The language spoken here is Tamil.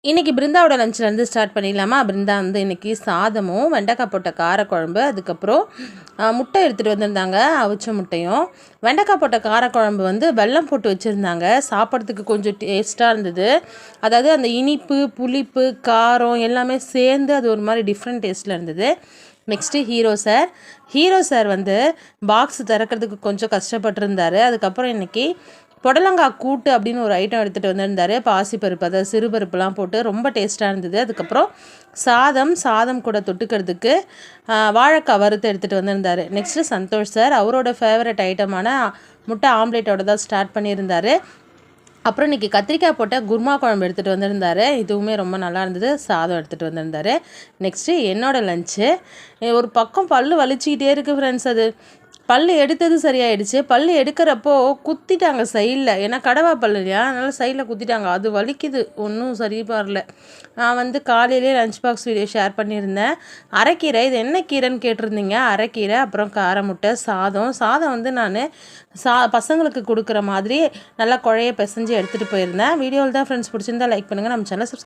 இன்றைக்கி பிருந்தாவோட லஞ்சிலேருந்து ஸ்டார்ட் பண்ணிடலாமா? பிருந்தா வந்து இன்றைக்கி சாதமும் வெண்டைக்காய் போட்ட காரக்குழம்பு, அதுக்கப்புறம் முட்டை எடுத்துகிட்டு வந்திருந்தாங்க, அவிச்ச முட்டையும். வெண்டைக்காய் போட்ட காரக்குழம்பு வந்து வெல்லம் போட்டு வச்சுருந்தாங்க. சாப்பிட்றதுக்கு கொஞ்சம் டேஸ்ட்டாக இருந்தது. அதாவது அந்த இனிப்பு, புளிப்பு, காரம் எல்லாமே சேர்ந்து அது ஒரு மாதிரி டிஃப்ரெண்ட் டேஸ்ட்டில் இருந்தது. நெக்ஸ்ட்டு ஹீரோ சார் வந்து பாக்ஸ் திறக்கிறதுக்கு கொஞ்சம் கஷ்டப்பட்டுருந்தார். அதுக்கப்புறம் இன்றைக்கி புடலங்காய் கூட்டு அப்படின்னு ஒரு ஐட்டம் எடுத்துகிட்டு வந்திருந்தார். பாசிப்பருப்பு, அதாவது சிறுபருப்புலாம் போட்டு ரொம்ப டேஸ்ட்டாக இருந்தது. அதுக்கப்புறம் சாதம் கூட தொட்டுக்கிறதுக்கு வாழைக்காய் வறுத்து எடுத்துகிட்டு வந்திருந்தார். நெக்ஸ்ட்டு சந்தோஷ் சார் அவரோட ஃபேவரட் ஐட்டமான முட்டை ஆம்லேட்டோட தான் ஸ்டார்ட் பண்ணியிருந்தார். அப்புறம் இன்றைக்கி கத்திரிக்காய் போட்ட குருமா குழம்பு எடுத்துகிட்டு வந்திருந்தார். இதுவுமே ரொம்ப நல்லா இருந்தது. சாதம் எடுத்துகிட்டு வந்திருந்தார். நெக்ஸ்ட்டு என்னோடய லஞ்சு. ஒரு பக்கம் பல் வலிச்சிக்கிட்டே இருக்குது ஃப்ரெண்ட்ஸ். அது பல் எடுத்தது சரியாயிடுச்சு. பல் எடுக்கிறப்போ குத்திட்டாங்க சைடில். ஏன்னா கடவா பல் இல்லையா, அதனால் சைடில் குத்திட்டாங்க. அது வலிக்குது, ஒன்றும் சரி வரல. நான் வந்து காலையிலே லஞ்ச் பாக்ஸ் வீடியோ ஷேர் பண்ணியிருந்தேன். அரைக்கீரை, இது என்ன கீரைன்னு கேட்டிருந்தீங்க. அரைக்கீரை, அப்புறம் கார முட்டை, சாதம் வந்து நான் பசங்களுக்கு கொடுக்குற மாதிரி நல்லா குழைய பிசைஞ்சு எடுத்துகிட்டு போயிருந்தேன். வீடியோவில் தான் ஃப்ரெண்ட்ஸ் பிடிச்சிருந்தா லைக் பண்ணுங்கள். நம்ம சேனல்